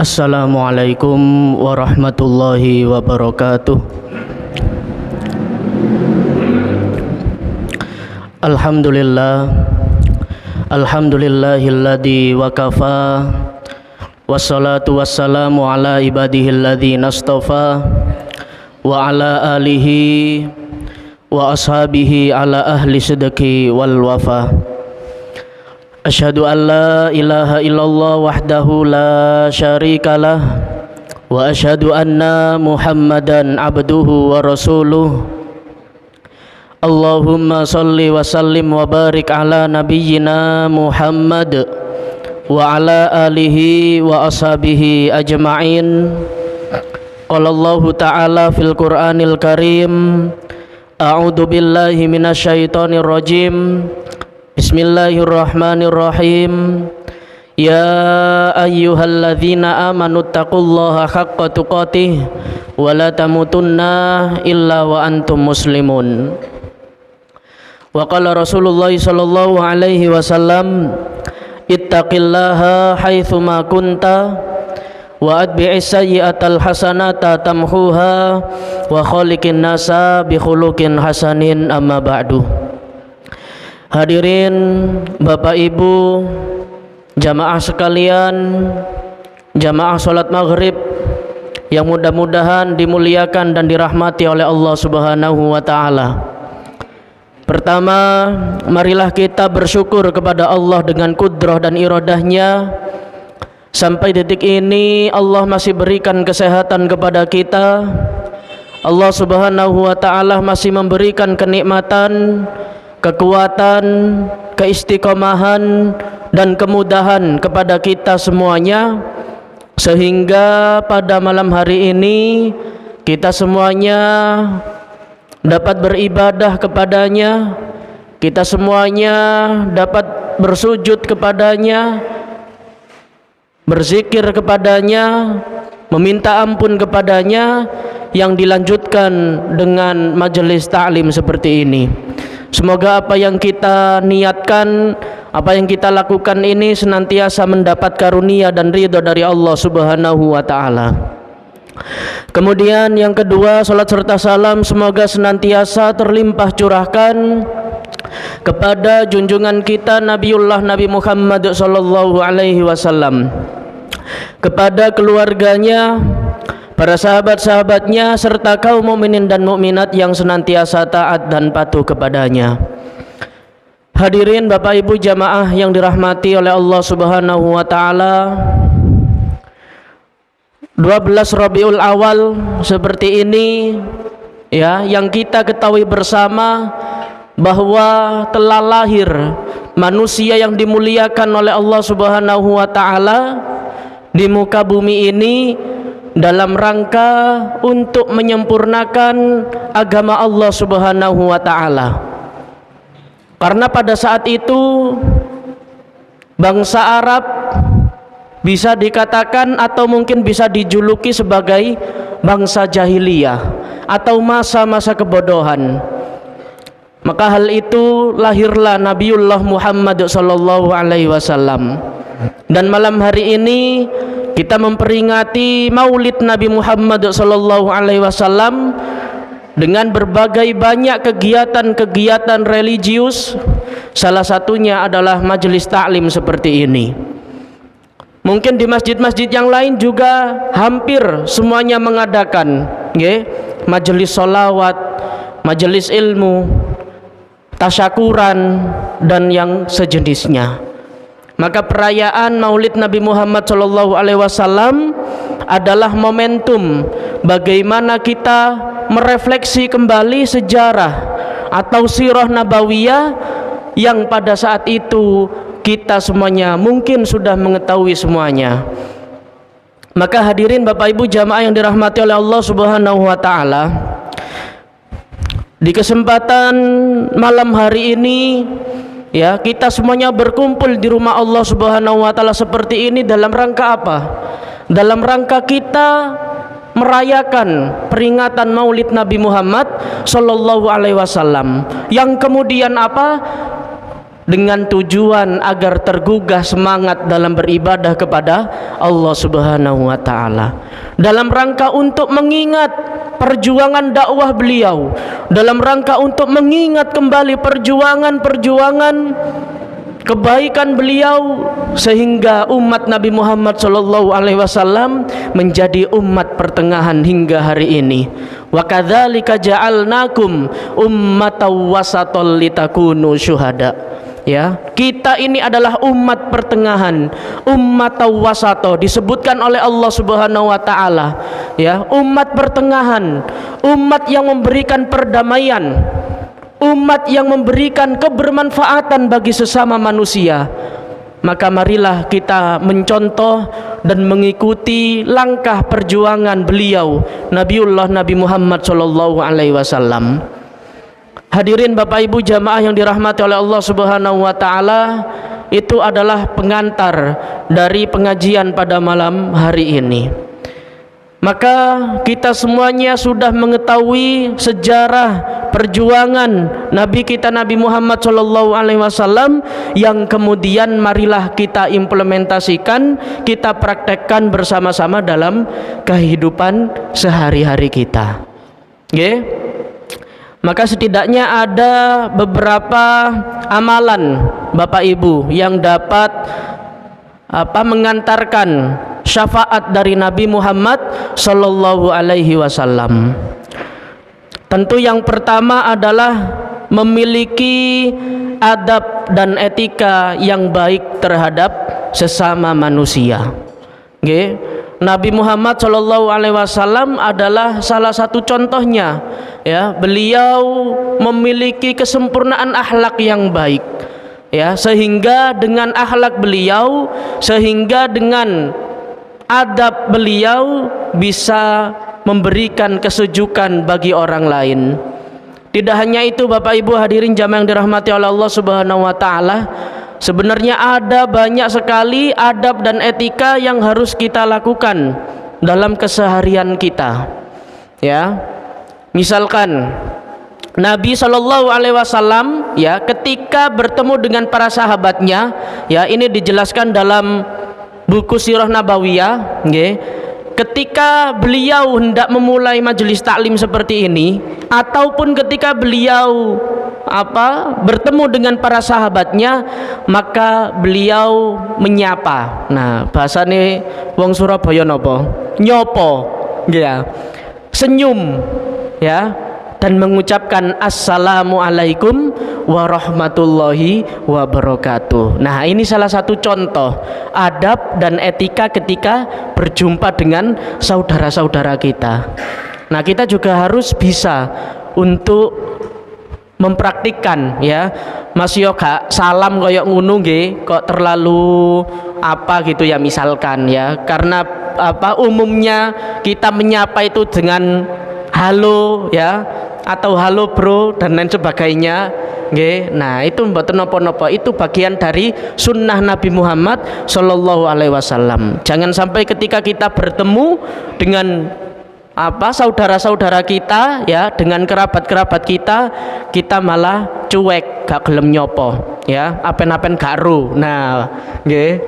Assalamualaikum warahmatullahi wabarakatuh. Alhamdulillahilladzi wakafa, wassalatu wassalamu ala ibadihilladzina astafa, wa ala alihi wa ashabihi ala ahli sidqi wal wafa. Asyhadu an la ilaha illallah wahdahu la syarikalah, wa asyhadu anna Muhammadan abduhu wa rasuluh. Allahumma salli wa sallim wa barik ala nabiyyina Muhammad wa ala alihi wa ashabihi ajma'in. Qala Allahu ta'ala fil Qur'anil Karim, a'udzu billahi minasyaitonir rajim. Bismillahirrahmanirrahim. Ya ayyuhalladzina amanu taqullaha haqqa tuqatih wa la tamutunna illa wa antum muslimun. Wa qala Rasulullah sallallahu alaihi wasallam, ittaqillaha haitsu ma kunta wa atbi'is sayyi'atal hasanata tamhuha wa khaliqin nasa bi khuluqin hasanin, amma ba'du. Hadirin Bapak Ibu, jamaah sekalian, jamaah salat maghrib yang mudah-mudahan dimuliakan dan dirahmati oleh Allah Subhanahu wa ta'ala. Pertama, marilah kita bersyukur kepada Allah dengan kudrah dan iradahnya. Sampai detik ini Allah masih berikan kesehatan kepada kita. Allah Subhanahu wa ta'ala masih memberikan kenikmatan, kekuatan, keistiqomahan dan kemudahan kepada kita semuanya, sehingga pada malam hari ini kita semuanya dapat beribadah kepadanya, kita semuanya dapat bersujud kepadanya, berzikir kepadanya, meminta ampun kepadanya, yang dilanjutkan dengan majelis ta'lim seperti ini. Semoga apa yang kita niatkan, apa yang kita lakukan ini senantiasa mendapat karunia dan ridha dari Allah Subhanahu wa ta'ala. Kemudian yang kedua, salat serta salam semoga senantiasa terlimpah curahkan kepada junjungan kita Nabiullah Nabi Muhammad sallallahu alaihi wasallam, kepada keluarganya, para sahabat-sahabatnya, serta kaum mukminin dan mukminat yang senantiasa taat dan patuh kepadanya. Hadirin Bapak Ibu jamaah yang dirahmati oleh Allah Subhanahu wa ta'ala, 12 Rabiul Awal seperti ini ya, yang kita ketahui bersama bahwa telah lahir manusia yang dimuliakan oleh Allah Subhanahu wa ta'ala di muka bumi ini dalam rangka untuk menyempurnakan agama Allah Subhanahu wa ta'ala. Karena pada saat itu bangsa Arab bisa dikatakan atau mungkin bisa dijuluki sebagai bangsa jahiliyah atau masa-masa kebodohan. Maka hal itu lahirlah Nabiullah Muhammad sallallahu alaihi wasallam. Dan malam hari ini kita memperingati Maulid Nabi Muhammad sallallahu alaihi wasallam dengan berbagai banyak kegiatan-kegiatan religius. Salah satunya adalah majelis ta'lim seperti ini. Mungkin di masjid-masjid yang lain juga hampir semuanya mengadakan majelis sholawat, majelis ilmu, tasyakuran dan yang sejenisnya. Maka perayaan Maulid Nabi Muhammad SAW adalah momentum bagaimana kita merefleksi kembali sejarah atau sirah nabawiyah yang pada saat itu kita semuanya mungkin sudah mengetahui semuanya. Maka hadirin Bapak Ibu jamaah yang dirahmati oleh Allah Subhanahu wa ta'ala, di kesempatan malam hari ini ya, kita semuanya berkumpul di rumah Allah Subhanahu wa ta'ala seperti ini dalam rangka apa? Dalam rangka kita merayakan peringatan Maulid Nabi Muhammad sallallahu alaihi wasallam, yang kemudian apa? dengan tujuan agar tergugah semangat dalam beribadah kepada Allah Subhanahu wa taala, dalam rangka untuk mengingat perjuangan dakwah beliau, dalam rangka untuk mengingat kembali perjuangan kebaikan beliau, sehingga umat Nabi Muhammad sallallahu alaihi wasallam menjadi umat pertengahan hingga hari ini. Wa kadzalika ja'alnakum ummatan wasatan litakunu syuhada. Ya, kita ini adalah umat pertengahan, umat wasato, disebutkan oleh Allah Subhanahu wa taala, ya, umat pertengahan, umat yang memberikan perdamaian, umat yang memberikan kebermanfaatan bagi sesama manusia. Maka marilah kita mencontoh dan mengikuti langkah perjuangan beliau, Nabiullah Nabi Muhammad sallallahu alaihi wasallam. Hadirin Bapak Ibu jamaah yang dirahmati oleh Allah Subhanahu wa taala, itu adalah pengantar dari pengajian pada malam hari ini. Maka kita semuanya sudah mengetahui sejarah perjuangan Nabi kita Nabi Muhammad sallallahu alaihi wasallam, yang kemudian marilah kita implementasikan, kita praktekkan bersama-sama dalam kehidupan sehari-hari kita. Nggih. Maka setidaknya ada beberapa amalan Bapak Ibu yang dapat mengantarkan syafaat dari Nabi Muhammad sallallahu alaihi wasallam. Tentu yang pertama adalah memiliki adab dan etika yang baik terhadap sesama manusia. Nggih. Nabi Muhammad sallallahu alaihi wasallam adalah salah satu contohnya, ya. Beliau memiliki kesempurnaan akhlak yang baik, ya, sehingga dengan akhlak beliau, sehingga dengan adab beliau bisa memberikan kesejukan bagi orang lain. Tidak hanya itu Bapak Ibu hadirin jamaah yang dirahmati oleh Allah Subhanahu wa taala, sebenarnya ada banyak sekali adab dan etika yang harus kita lakukan dalam keseharian kita. Ya. Misalkan Nabi sallallahu alaihi wasallam, ya, ketika bertemu dengan para sahabatnya, ya, ini dijelaskan dalam buku Sirah Nabawiyah, nggih. Ketika beliau hendak memulai majelis taklim seperti ini, ataupun ketika beliau bertemu dengan para sahabatnya, maka beliau menyapa. Nah, bahasane wong Surabaya napa? Nyopo, ya. Senyum, ya, dan mengucapkan assalamualaikum warahmatullahi wabarakatuh. Nah, ini salah satu contoh adab dan etika ketika berjumpa dengan saudara-saudara kita. Nah, kita juga harus bisa untuk mempraktikkan, ya. Mas yo gak salam koyok ngono nggih, kok terlalu gitu ya misalkan, ya. Karena umumnya kita menyapa itu dengan halo, ya, atau halo bro dan lain sebagainya, nggih. Nah, itu mboten napa-napa, itu bagian dari sunnah Nabi Muhammad sallallahu alaihi wasallam. Jangan sampai ketika kita bertemu dengan saudara-saudara kita, ya, dengan kerabat-kerabat kita malah cuek, gak gelem nyopo, ya, apen-apen gak ru. Nah, nggih.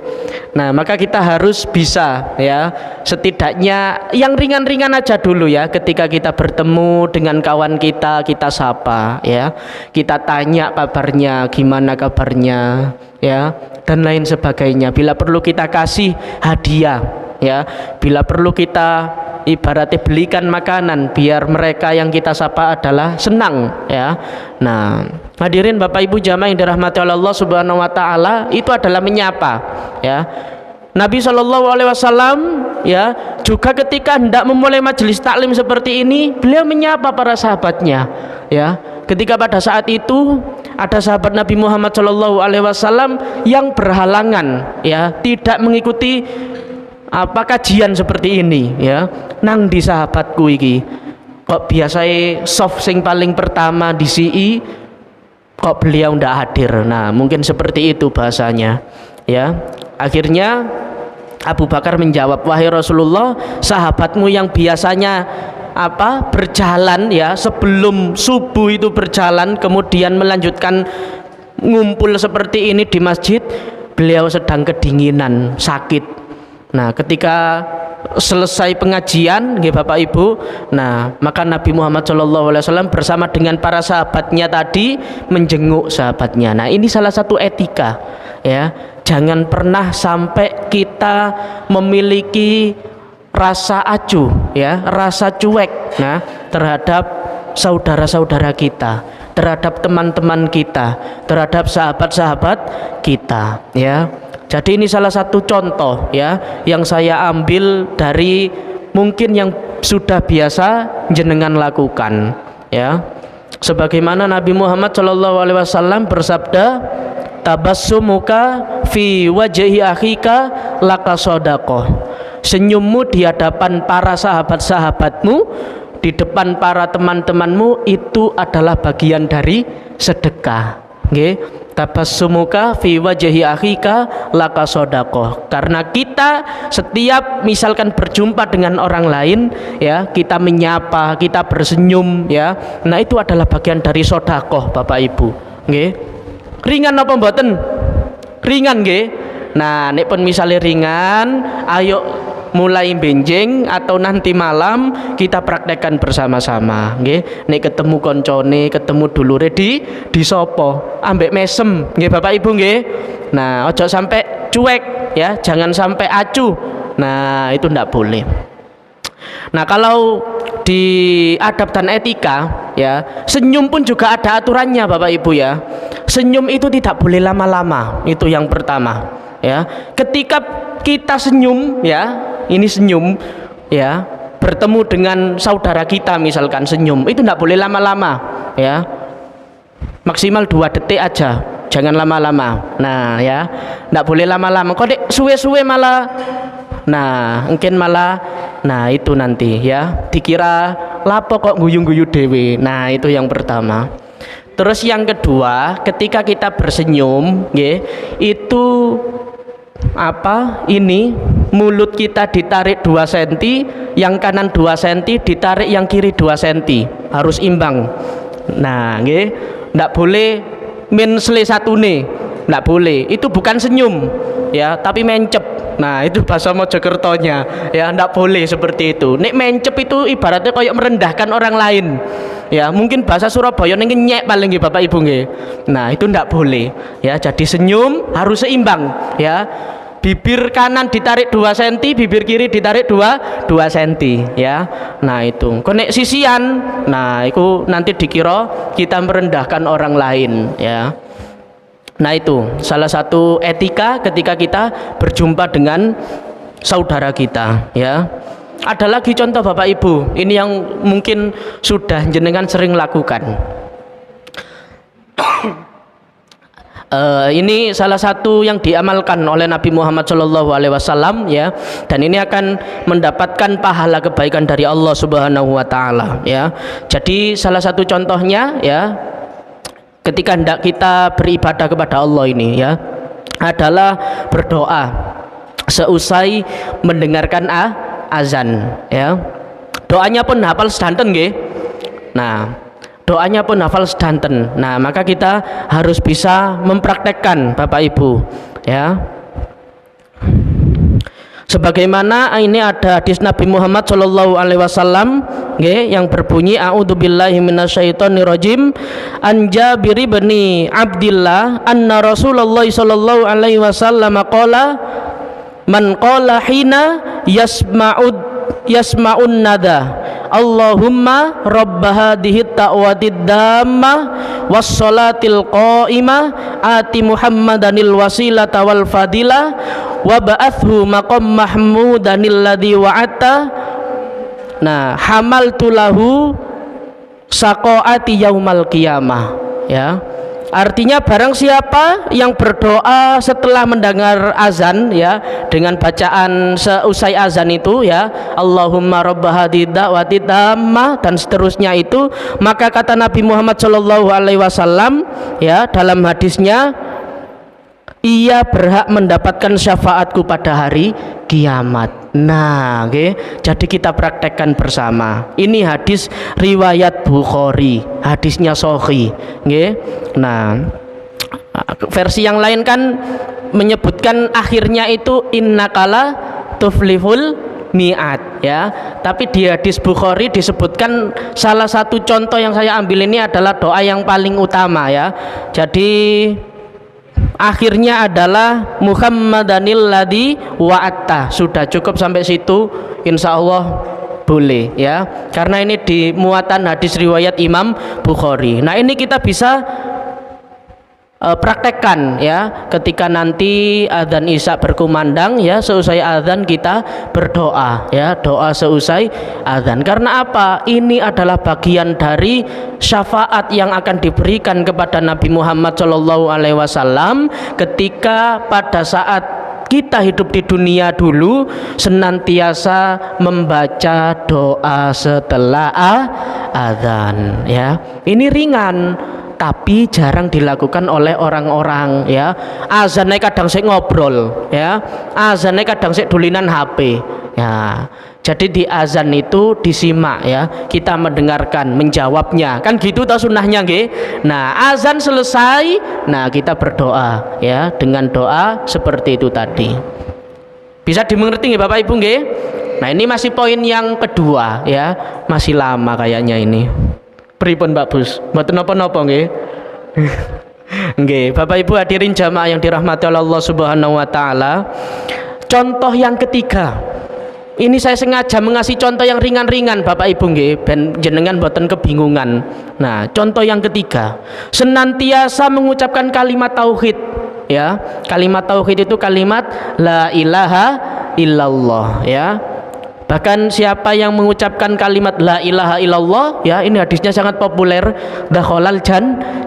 Nah, maka kita harus bisa, ya, setidaknya yang ringan-ringan aja dulu, ya. Ketika kita bertemu dengan kawan kita sapa, ya. Kita tanya kabarnya, gimana kabarnya, ya, dan lain sebagainya. Bila perlu kita kasih hadiah, ya. Bila perlu kita ibaratnya belikan makanan biar mereka yang kita sapa adalah senang, ya. Nah, hadirin Bapak Ibu jamaah yang dirahmati oleh Allah Subhanahu wa taala, itu adalah menyapa, ya. Nabi sallallahu alaihi wasallam, ya, juga ketika hendak memulai majelis taklim seperti ini, beliau menyapa para sahabatnya, ya. Ketika pada saat itu ada sahabat Nabi Muhammad sallallahu alaihi wasallam yang berhalangan, ya, tidak mengikuti kajian seperti ini, ya. Nang di sahabatku iki kok biasanya soft sing paling pertama di CI, kok beliau ndak hadir. Nah, mungkin seperti itu bahasanya, ya. Akhirnya Abu Bakar menjawab, wahai Rasulullah, sahabatmu yang biasanya berjalan, ya, sebelum subuh itu berjalan kemudian melanjutkan ngumpul seperti ini di masjid, beliau sedang kedinginan, sakit. Nah, ketika selesai pengajian, nggih Bapak Ibu, nah maka Nabi Muhammad SAW bersama dengan para sahabatnya tadi menjenguk sahabatnya. Nah, ini salah satu etika, ya. Jangan pernah sampai kita memiliki rasa acuh, ya, rasa cuek, nah, terhadap saudara-saudara kita, terhadap teman-teman kita, terhadap sahabat-sahabat kita, ya. Jadi ini salah satu contoh, ya, yang saya ambil dari mungkin yang sudah biasa jenengan lakukan, ya. Sebagaimana Nabi Muhammad SAW bersabda, tabassumuka fi wajhi akhika laka shadaqah. Senyummu di hadapan para sahabat-sahabatmu, di depan para teman-temanmu, itu adalah bagian dari sedekah. Nggih, tabassumuka fi wajhi akhika laka shadaqah. Karena kita setiap misalkan berjumpa dengan orang lain, ya, kita menyapa, kita bersenyum, ya. Nah, itu adalah bagian dari sedekah, Bapak Ibu. Nggih. Ringan apa mboten? Ringan nggih. Nah, nek pun misalnya ringan, ayo mulai benjing atau nanti malam kita praktekkan bersama-sama, nggih. Nek ketemu koncone, ketemu dulure di sopo, ambek mesem, nggih Bapak Ibu nggih. Nah, ojo sampai cuek, ya, jangan sampai acuh. Nah, itu ndak boleh. Nah, kalau di adab dan etika, ya, senyum pun juga ada aturannya Bapak Ibu, ya. Senyum itu tidak boleh lama-lama, itu yang pertama, ya. Ketika kita senyum, ya, ini senyum, ya, bertemu dengan saudara kita misalkan senyum, itu tidak boleh lama-lama, ya, maksimal 2 detik aja, jangan lama-lama. Nah, ya, tidak boleh lama-lama. Kok dek suwe-suwe malah, nah mungkin malah, nah itu nanti, ya, dikira lapo kok guyu-guyu dewe. Nah, itu yang pertama. Terus yang kedua, ketika kita bersenyum, nggih, itu apa? Ini mulut kita ditarik 2 cm, yang kanan 2 cm, ditarik yang kiri 2 cm, harus imbang. Nah, nggih, ndak boleh mensle satune, ndak boleh. Itu bukan senyum, ya, tapi mencep. Nah, itu bahasa Mojokertonya, ya, ndak boleh seperti itu. Nek mencep itu ibaratnya kayak merendahkan orang lain. Ya, mungkin bahasa Surabaya ngenyek paling nggih Bapak Ibu nggih. Nah, itu ndak boleh, ya. Jadi senyum harus seimbang, ya. Bibir kanan ditarik 2 cm, bibir kiri ditarik 2 cm, ya. Nah, itu. Kok nek sisian, nah itu nanti dikira kita merendahkan orang lain, ya. Nah, itu salah satu etika ketika kita berjumpa dengan saudara kita, ya. Ada lagi contoh Bapak Ibu, ini yang mungkin sudah jenengan sering lakukan. Ini salah satu yang diamalkan oleh Nabi Muhammad SAW, ya, dan ini akan mendapatkan pahala kebaikan dari Allah Subhanahu Wa Taala, ya. Jadi salah satu contohnya, ya, ketika hendak kita beribadah kepada Allah ini, ya, adalah berdoa seusai mendengarkan azan, ya. Doanya pun hafal sedanten nggih. Nah, doanya pun hafal sedanten. Nah, maka kita harus bisa mempraktekkan Bapak Ibu, ya. Sebagaimana ini ada hadis Nabi Muhammad SAW, nggih, yang berbunyi a'udzubillahi minasyaitonirrajim, an Jabir bin Abdillah anna Rasulullah sallallahu alaihi wasallam qala man qala hina yasma'un nada Allahumma rabba hadhihi ta'watid dammah was salatil qa'imah ati Muhammadanil wasilata wal fadilah wa ba'athu maqam mahmudanil ladzi wa'ata. Nah, hamaltu lahu saqaati yaumal qiyamah, ya. Artinya barang siapa yang berdoa setelah mendengar azan, ya, dengan bacaan seusai azan itu, ya, Allahumma rabba hadhihi da'wati tammah dan seterusnya itu, maka kata Nabi Muhammad SAW, ya, dalam hadisnya, ia berhak mendapatkan syafaatku pada hari kiamat. Nah, okay, jadi kita praktekkan bersama. Ini hadis riwayat Bukhari, hadisnya sahih, okay. Nah, Versi yang lain kan menyebutkan akhirnya itu innakala tuflihul mi'at ya. Tapi di hadis Bukhari disebutkan salah satu contoh yang saya ambil ini adalah doa yang paling utama ya. Jadi akhirnya adalah Muhammadanil ladzi wa'atta. Sudah cukup sampai situ, insya Allah boleh ya, karena ini di muatan hadis riwayat Imam Bukhari. Nah ini kita bisa praktekkan ya, ketika nanti adzan isya berkumandang ya, seusai adzan kita berdoa ya, doa seusai adzan. Karena apa? Ini adalah bagian dari syafaat yang akan diberikan kepada Nabi Muhammad SAW ketika pada saat kita hidup di dunia dulu senantiasa membaca doa setelah adzan ya. Ini ringan tapi jarang dilakukan oleh orang-orang ya. Azannya kadang sik ngobrol ya, azannya kadang sik dulinan HP ya. Jadi di azan itu disimak ya, kita mendengarkan, menjawabnya kan gitu tau sunnahnya nggih. Nah azan selesai, nah kita berdoa ya dengan doa seperti itu tadi. Bisa dimengerti nggih Bapak Ibu nggih? Nah ini masih poin yang kedua ya, masih lama kayaknya ini. Pripun Pak Bus? Mboten napa-napa nggih. Nggih, Bapak Ibu hadirin jamaah yang dirahmati Allah Subhanahu wa taala. Contoh yang ketiga. Ini saya sengaja mengasih contoh yang ringan-ringan Bapak Ibu nggih, ben jenengan mboten kebingungan. Nah, contoh yang ketiga, senantiasa mengucapkan kalimat tauhid ya. Kalimat tauhid itu kalimat la ilaha illallah ya. Bahkan siapa yang mengucapkan kalimat la ilaha illallah ya, ini hadisnya sangat populer, dakhalal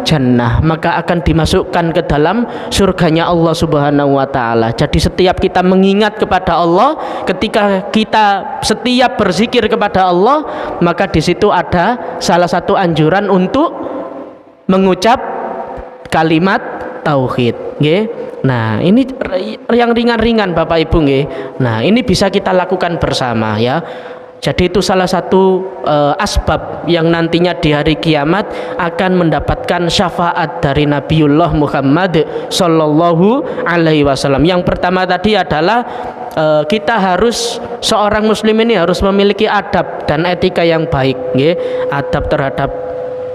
jannah, maka akan dimasukkan ke dalam surganya Allah Subhanahu wa taala. Jadi setiap kita mengingat kepada Allah, ketika kita setiap berzikir kepada Allah, maka di situ ada salah satu anjuran untuk mengucap kalimat tauhid nggih. Nah ini yang ringan-ringan Bapak Ibu nggih. Nah ini bisa kita lakukan bersama ya. Jadi itu salah satu asbab yang nantinya di hari kiamat akan mendapatkan syafaat dari Nabiullah Muhammad Sallallahu Alaihi Wasallam. Yang pertama tadi adalah kita harus, seorang muslim ini harus memiliki adab dan etika yang baik nggih. Adab terhadap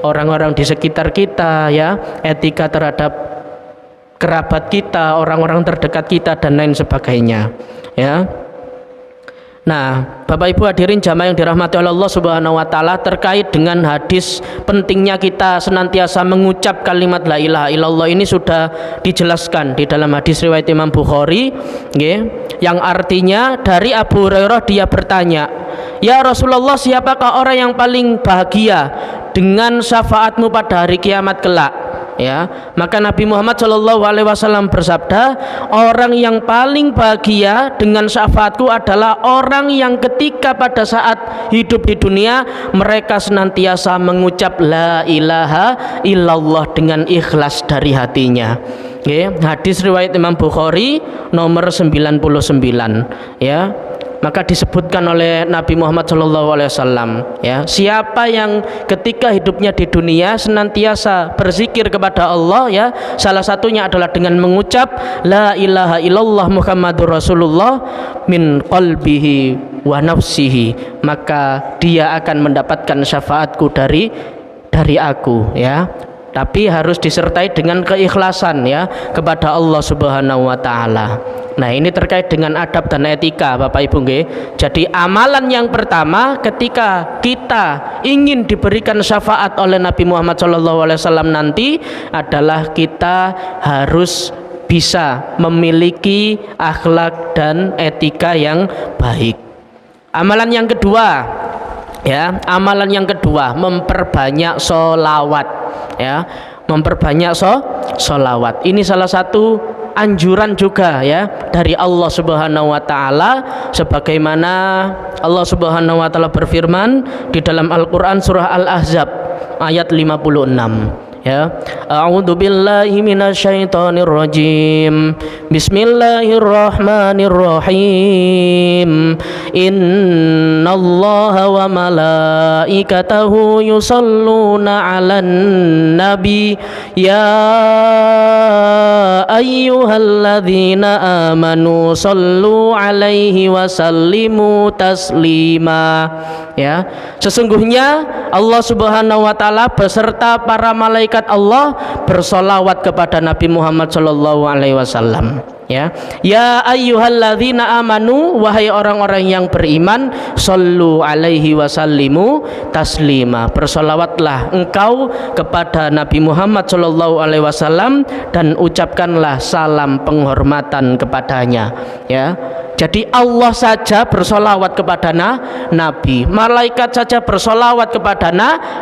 orang-orang di sekitar kita ya, etika terhadap kerabat kita, orang-orang terdekat kita dan lain sebagainya ya. Nah Bapak Ibu hadirin jamaah yang dirahmati oleh Allah Subhanahu wa taala, terkait dengan hadis pentingnya kita senantiasa mengucap kalimat la ilaha illallah ini sudah dijelaskan di dalam hadis riwayat Imam Bukhari nggih, yang artinya dari Abu Hurairah, dia bertanya, ya Rasulullah, siapakah orang yang paling bahagia dengan syafaatmu pada hari kiamat kelak ya? Maka Nabi Muhammad SAW bersabda, orang yang paling bahagia dengan syafaatku adalah orang yang ketika pada saat hidup di dunia mereka senantiasa mengucap la ilaha illallah dengan ikhlas dari hatinya. Hadis riwayat Imam Bukhari nomor 99 ya. Maka disebutkan oleh Nabi Muhammad SAW ya, siapa yang ketika hidupnya di dunia senantiasa berzikir kepada Allah ya, salah satunya adalah dengan mengucap la ilaha illallah Muhammadur Rasulullah min qalbihi wa nafsihi, maka dia akan mendapatkan syafaatku dari aku ya. Tapi harus disertai dengan keikhlasan ya kepada Allah Subhanahu wa taala. Nah, ini terkait dengan adab dan etika Bapak Ibu nggih. Jadi amalan yang pertama ketika kita ingin diberikan syafaat oleh Nabi Muhammad SAW nanti adalah kita harus bisa memiliki akhlak dan etika yang baik. Amalan yang kedua ya, amalan yang kedua memperbanyak sholawat ya, memperbanyak sholawat. Ini salah satu anjuran juga ya dari Allah Subhanahu wa taala, sebagaimana Allah Subhanahu wa taala berfirman di dalam Al-Qur'an surah Al-Ahzab ayat 56 ya. A'udzu billahi minasyaitonir rajim. Bismillahirrahmanirrahim. Innallaha wa malaikatahu yusholluna 'alan nabi ya ayyuhalladzina amanu shallu 'alaihi wa sallimu taslima. Ya, sesungguhnya Allah Subhanahu wa taala beserta para malaikat Allah bersolawat kepada Nabi Muhammad sallallahu alaihi wasallam. Ya, ya ayyuhalladzina amanu, wahai orang-orang yang beriman, shallu alaihi wasallimu taslima, bersolawatlah engkau kepada Nabi Muhammad sallallahu alaihi wasallam dan ucapkanlah salam penghormatan kepadanya. Ya, jadi Allah saja bersolawat kepada Nabi, malaikat saja bersolawat kepada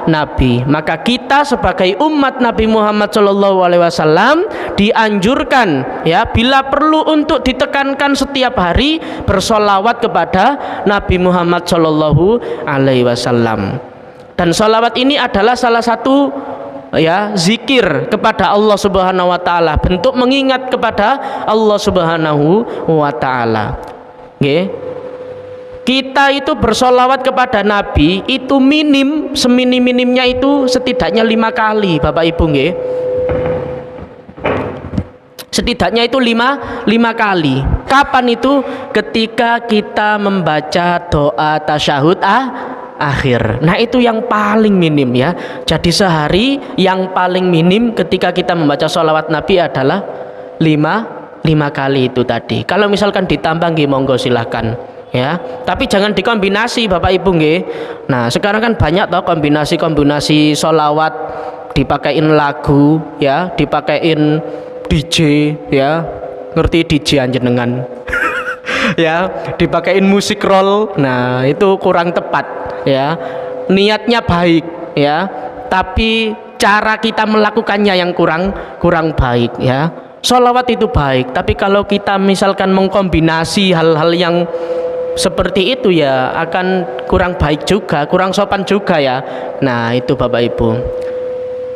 Nabi. Maka kita sebagai umat Nabi Muhammad sallallahu alaihi wasallam dianjurkan, ya, bila perlu untuk ditekankan setiap hari bersolawat kepada Nabi Muhammad sallallahu alaihi wasallam. Dan solawat ini adalah salah satu, ya, zikir kepada Allah Subhanahu wa taala, bentuk mengingat kepada Allah Subhanahu wa taala. Nggih. Kita itu bersolawat kepada Nabi itu seminim-minimnya itu setidaknya 5 kali, Bapak Ibu, nggih. Setidaknya itu 5 kali. Kapan itu? Ketika kita membaca doa tasyahud akhir. Nah, itu yang paling minim, ya. Jadi sehari yang paling minim ketika kita membaca sholawat Nabi adalah 5 kali itu tadi. Kalau misalkan ditambah, nggih, monggo silahkan, ya. Tapi jangan dikombinasi, Bapak Ibu, nggih. Nah, sekarang kan banyak toh kombinasi sholawat, dipakein lagu, ya, dipakein DJ, ya, ngerti DJ anjenengan. Ya, dipakein musik roll. Nah, itu kurang tepat, ya. Niatnya baik, ya, tapi cara kita melakukannya yang kurang baik, ya. Sholawat itu baik, tapi kalau kita misalkan mengkombinasi hal-hal yang seperti itu, ya, akan kurang baik juga, kurang sopan juga, ya. Nah, itu Bapak Ibu.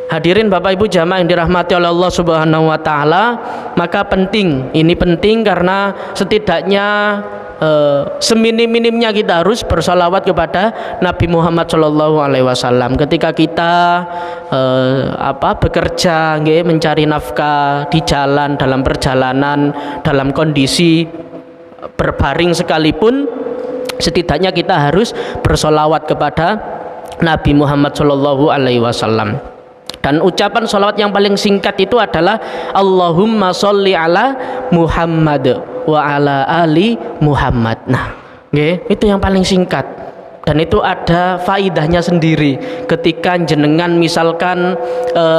Hadirin Bapak Ibu jamaah yang dirahmati oleh Allah Subhanahu wa taala, maka ini penting karena setidaknya seminim-minimnya kita harus bersolawat kepada Nabi Muhammad sallallahu alaihi wasallam ketika kita bekerja, nggih, mencari nafkah di jalan, dalam perjalanan, dalam kondisi berbaring sekalipun, setidaknya kita harus bersolawat kepada Nabi Muhammad sallallahu alaihi wasallam. Dan ucapan sholawat yang paling singkat itu adalah Allahumma sholli ala Muhammad wa ala ali Muhammad. Nah, okay, itu yang paling singkat. Dan itu ada faidahnya sendiri. Ketika jenengan misalkan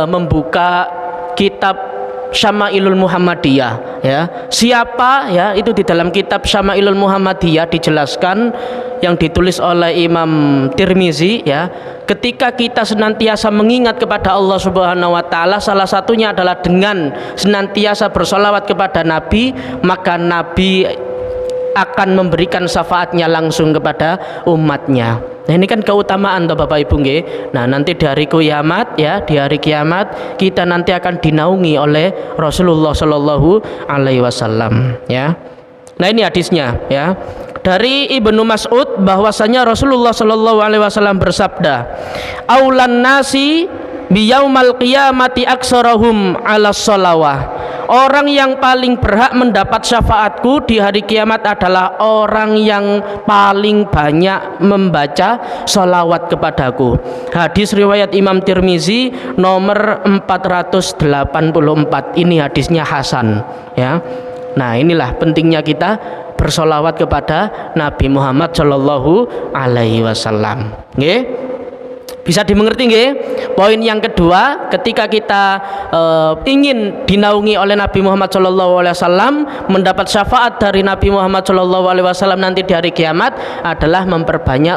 membuka kitab Syama'ilul Muhammadiyah, ya, siapa, ya, itu di dalam kitab Syama'ilul Muhammadiyah dijelaskan yang ditulis oleh Imam Tirmizi, ya, ketika kita senantiasa mengingat kepada Allah Subhanahu wa taala, salah satunya adalah dengan senantiasa bersolawat kepada Nabi, maka Nabi akan memberikan syafaatnya langsung kepada umatnya. Nah, ini kan keutamaan toh Bapak Ibu, nggih. Nah, nanti di hari kiamat, ya, di hari kiamat kita nanti akan dinaungi oleh Rasulullah sallallahu alaihi wasallam, ya. Nah, ini hadisnya, ya. Dari Ibnu Mas'ud bahwasanya Rasulullah sallallahu alaihi wasallam bersabda, "Aulan nasi biyaumal qiyamati aksarahum 'alas sholawah." Orang yang paling berhak mendapat syafaatku di hari kiamat adalah orang yang paling banyak membaca sholawat kepadaku. Hadis riwayat Imam Tirmizi nomor 484. Ini hadisnya hasan, ya. Nah, inilah pentingnya kita bersolawat kepada Nabi Muhammad Shallallahu Alaihi Wasallam. Nggih? Bisa dimengerti, nggih? Poin yang kedua, ketika kita ingin dinaungi oleh Nabi Muhammad Shallallahu Alaihi Wasallam, mendapat syafaat dari Nabi Muhammad Shallallahu Alaihi Wasallam nanti di hari kiamat adalah memperbanyak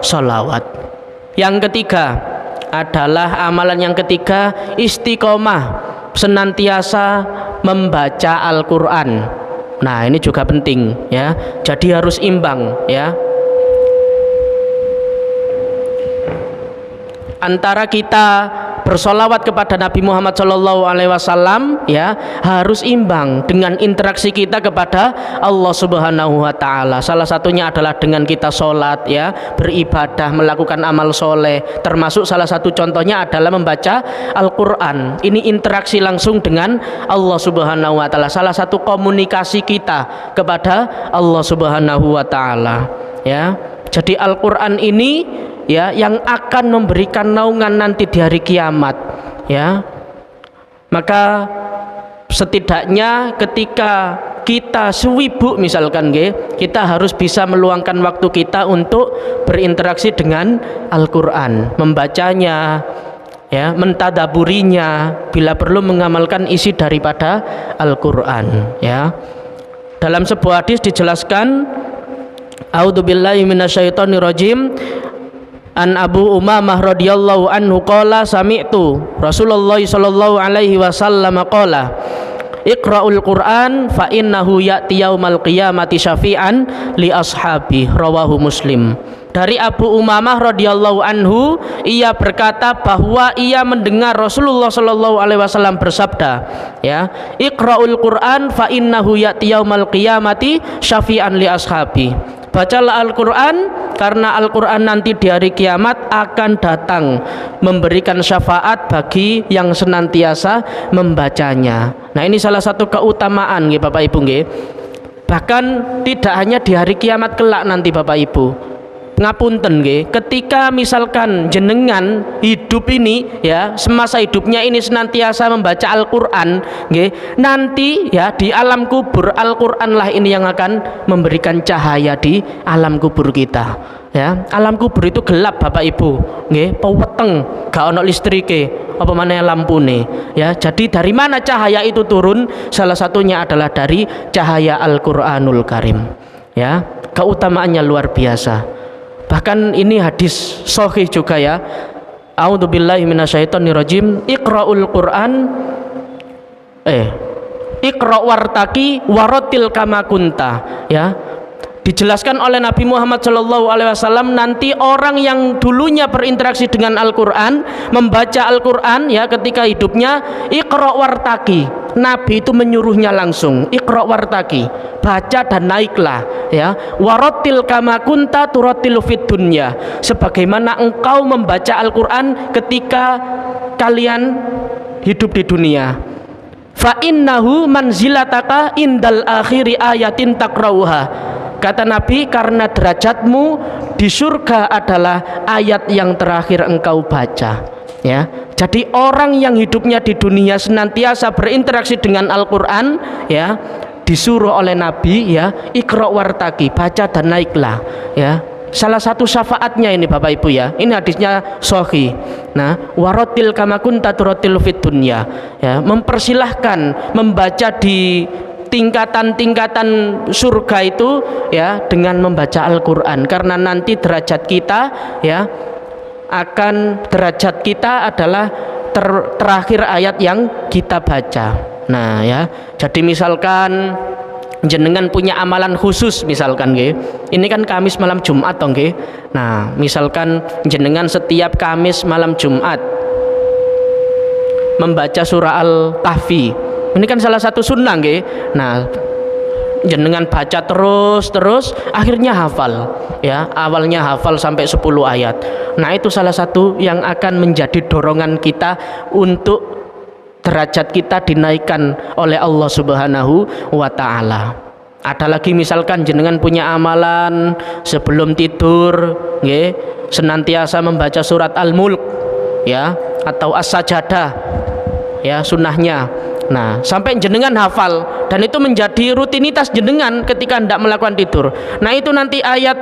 sholawat. Yang ketiga adalah amalan yang ketiga, istiqomah, senantiasa membaca Al-Quran. Nah, ini juga penting, ya. Jadi harus imbang, ya, antara kita bersolawat kepada Nabi Muhammad Shallallahu Alaihi Wasallam ya harus imbang dengan interaksi kita kepada Allah Subhanahu Wa Taala. Salah satunya adalah dengan kita sholat ya, beribadah, melakukan amal soleh. Termasuk salah satu contohnya adalah membaca Al-Quran. Ini interaksi langsung dengan Allah Subhanahu Wa Taala. Salah satu komunikasi kita kepada Allah Subhanahu Wa Taala ya. Jadi Al-Quran ini ya yang akan memberikan naungan nanti di hari kiamat ya. Maka setidaknya ketika kita sibuk misalkan kita harus bisa meluangkan waktu kita untuk berinteraksi dengan Al-Quran, membacanya ya, mentadaburinya, bila perlu mengamalkan isi daripada Al-Quran ya. Dalam sebuah hadis dijelaskan, a'udzubillahi minasyaitonirrajim, an Abu Umamah radhiyallahu anhu qala sami'tu Rasulullah sallallahu alaihi wasallam qala Iqra'ul Qur'an fa innahu ya'ti yaumal qiyamati syafi'an li ashabi, rawahu Muslim. Dari Abu Umamah radhiyallahu anhu, ia berkata bahwa ia mendengar Rasulullah sallallahu alaihi wasallam bersabda ya, Iqra'ul Qur'an fa innahu ya'ti yaumal qiyamati syafi'an li ashabi. Bacalah Al-Quran karena Al-Quran nanti di hari kiamat akan datang memberikan syafaat bagi yang senantiasa membacanya. Nah, ini salah satu keutamaan Bapak Ibu Bahkan tidak hanya di hari kiamat kelak nanti Bapak Ibu. Ngapunten ketika misalkan jenengan hidup ini ya, semasa hidupnya ini senantiasa membaca Al-Quran nanti ya di alam kubur Al-Quran lah ini yang akan memberikan cahaya di alam kubur kita ya. Alam kubur itu gelap Bapak Ibu peweteng, gak ono listrike apa mana lampune ya. Jadi dari mana cahaya itu turun? Salah satunya adalah dari cahaya Al-Quranul Karim ya. Keutamaannya luar biasa. Bahkan ini hadis sahih juga ya. A'udzubillahi minasyaitonirrajim. Iqra'ul Qur'an Iqra' wartaqi warotil kama kunta ya. Dijelaskan oleh Nabi Muhammad SAW, nanti orang yang dulunya berinteraksi dengan Al-Quran, membaca Al-Quran ya ketika hidupnya, Iqra' wartaqi, Nabi itu menyuruhnya langsung, Iqra' wartaqi, baca dan naiklah ya, warotil kama kunta turotilu fid dunya, sebagaimana engkau membaca Al-Quran ketika kalian hidup di dunia. Fa innahu manzilataka indal akhiri ayatin takrauha. Kata Nabi, karena derajatmu di surga adalah ayat yang terakhir engkau baca ya. Jadi orang yang hidupnya di dunia senantiasa berinteraksi dengan Al-Quran ya, disuruh oleh Nabi ya, Iqra' wartaqi, baca dan naiklah ya. Salah satu syafaatnya ini Bapak Ibu ya, ini hadisnya sahih. Nah, warotil kama kunta turotil fid dunya ya, mempersilahkan membaca di tingkatan-tingkatan surga itu ya dengan membaca Al-Quran, karena nanti derajat kita ya akan derajat kita adalah terakhir ayat yang kita baca. Nah ya, jadi misalkan jenengan punya amalan khusus misalkan ini kan Kamis malam Jumat toh nah misalkan jenengan setiap Kamis malam Jumat membaca surah Al-Kahfi, ini kan salah satu sunnah nah jenengan baca terus akhirnya hafal ya, awalnya hafal sampai 10 ayat. Nah itu salah satu yang akan menjadi dorongan kita untuk derajat kita dinaikkan oleh Allah Subhanahu wa Ta'ala. Ada lagi misalkan jenengan punya amalan sebelum tidur senantiasa membaca surat Al-Mulk ya, atau As-Sajadah ya sunnahnya. Nah sampai jenengan hafal dan itu menjadi rutinitas jenengan ketika hendak melakukan tidur. Nah itu nanti ayat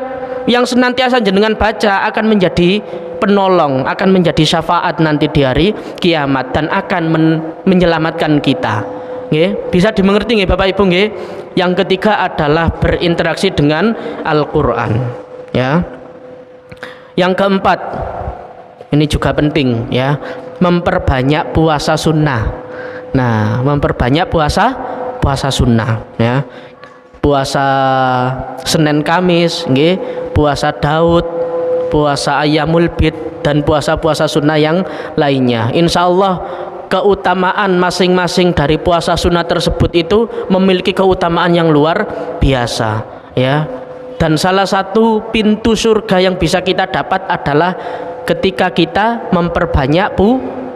yang senantiasa jenengan baca akan menjadi penolong, akan menjadi syafaat nanti di hari kiamat dan akan menyelamatkan kita. Bisa dimengerti Bapak Ibu Yang ketiga adalah berinteraksi dengan Al-Quran ya. Yang keempat, ini juga penting ya, memperbanyak puasa sunnah. Nah, memperbanyak puasa sunnah ya. Puasa Senin Kamis puasa Daud, puasa Ayyamul Bid dan puasa-puasa sunnah yang lainnya. Insya Allah keutamaan masing-masing dari puasa sunnah tersebut itu memiliki keutamaan yang luar biasa, ya. Dan salah satu pintu surga yang bisa kita dapat adalah ketika kita memperbanyak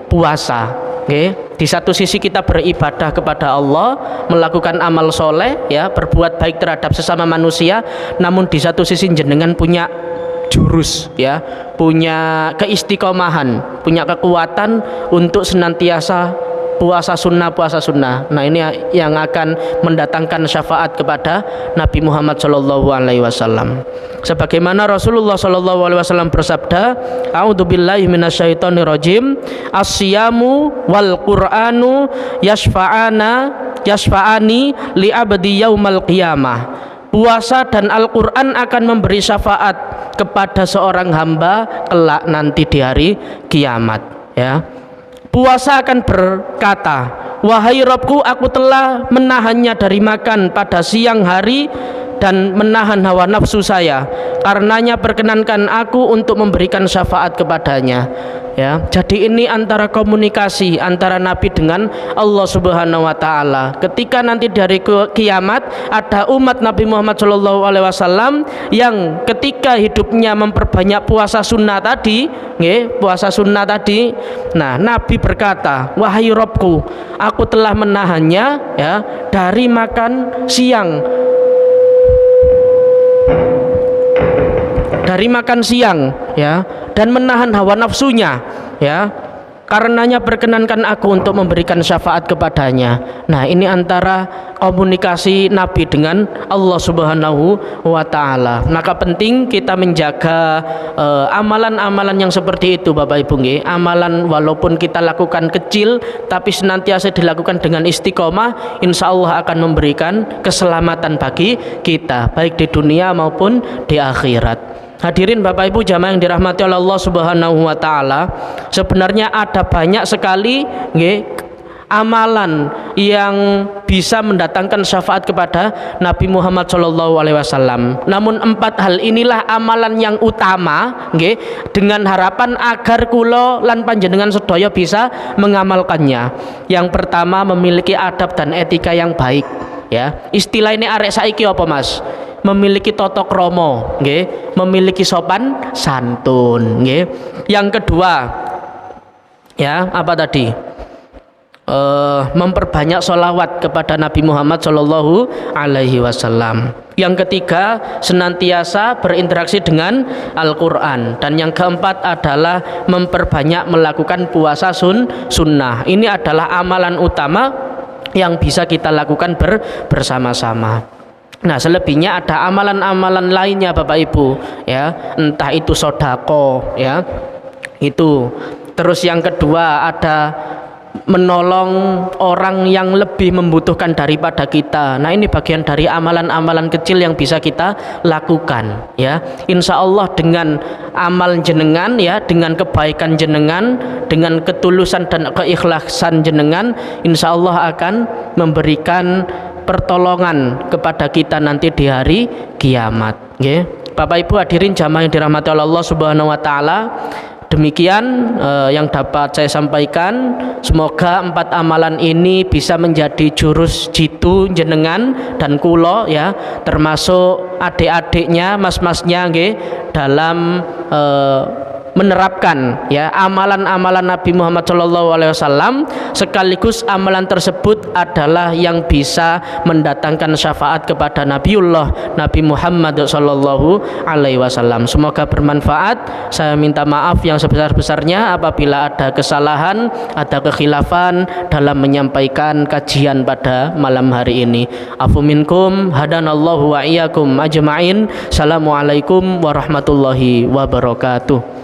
puasa. Okay. Di satu sisi kita beribadah kepada Allah, melakukan amal soleh, ya, berbuat baik terhadap sesama manusia. Namun di satu sisi jenengan punya jurus, ya, punya keistiqomahan, punya kekuatan untuk senantiasa puasa sunnah. Nah, ini yang akan mendatangkan syafaat kepada Nabi Muhammad SAW. Sebagaimana Rasulullah SAW bersabda, "A'udzubillahi minasyaitonirrajim, as-siyamu wal Qur'anu yashfa'ani li abdi yaumal qiyamah." Puasa dan Al-Quran akan memberi syafaat kepada seorang hamba kelak nanti di hari kiamat, ya. Puasa akan berkata, "Wahai Rabbku, aku telah menahannya dari makan pada siang hari dan menahan hawa nafsu saya. Karenanya perkenankan aku untuk memberikan syafaat kepadanya." Ya, jadi ini antara komunikasi antara Nabi dengan Allah Subhanahu wa taala. Ketika nanti dari kiamat ada umat Nabi Muhammad SAW yang ketika hidupnya memperbanyak puasa sunnah tadi, nah Nabi berkata, "Wahai Rabbku, aku telah menahannya, ya, dari makan siang." Dari makan siang, ya, dan menahan hawa nafsunya, ya. Karenanya perkenankan aku untuk memberikan syafaat kepadanya. Nah, ini antara komunikasi Nabi dengan Allah Subhanahu wa taala. Maka penting kita menjaga amalan-amalan yang seperti itu, Bapak Ibu nggih. Amalan walaupun kita lakukan kecil tapi senantiasa dilakukan dengan istiqomah, insya Allah akan memberikan keselamatan bagi kita baik di dunia maupun di akhirat. Hadirin Bapak Ibu jamaah yang dirahmati oleh Allah Subhanahu wa taala, sebenarnya ada banyak sekali amalan yang bisa mendatangkan syafaat kepada Nabi Muhammad SAW. Namun 4 hal inilah amalan yang utama, dengan harapan agar kula lan panjenengan sedaya bisa mengamalkannya. Yang pertama, memiliki adab dan etika yang baik, ya. Istilah ini arek saiki apa, Mas? Memiliki tata krama, memiliki sopan santun, Yang kedua, ya, apa tadi? Memperbanyak sholawat kepada Nabi Muhammad SAW. Yang ketiga, senantiasa berinteraksi dengan Al-Quran. Dan yang keempat adalah memperbanyak melakukan puasa sunnah. Ini adalah amalan utama yang bisa kita lakukan bersama-sama. Nah, selebihnya ada amalan-amalan lainnya Bapak Ibu, ya, entah itu sodako, ya, itu. Terus yang kedua ada menolong orang yang lebih membutuhkan daripada kita. Nah, ini bagian dari amalan-amalan kecil yang bisa kita lakukan, ya. Insya Allah dengan amal jenengan, ya, dengan kebaikan jenengan, dengan ketulusan dan keikhlasan jenengan, insya Allah akan memberikan pertolongan kepada kita nanti di hari kiamat, ya. Bapak Ibu hadirin jamaah yang dirahmati Allah Subhanahu wa taala, demikian yang dapat saya sampaikan. Semoga 4 amalan ini bisa menjadi jurus jitu jenengan dan kulo, ya, termasuk adik-adiknya, mas-masnya, dalam menerapkan, ya, amalan-amalan Nabi Muhammad SAW, sekaligus amalan tersebut adalah yang bisa mendatangkan syafaat kepada Nabiullah Nabi Muhammad SAW. Semoga bermanfaat. Saya minta maaf yang sebesar-besarnya apabila ada kesalahan, ada kekhilafan dalam menyampaikan kajian pada malam hari ini. Afu minkum, hadanallahu wa iyyakum ajma'in. Assalamualaikum warahmatullahi wabarakatuh.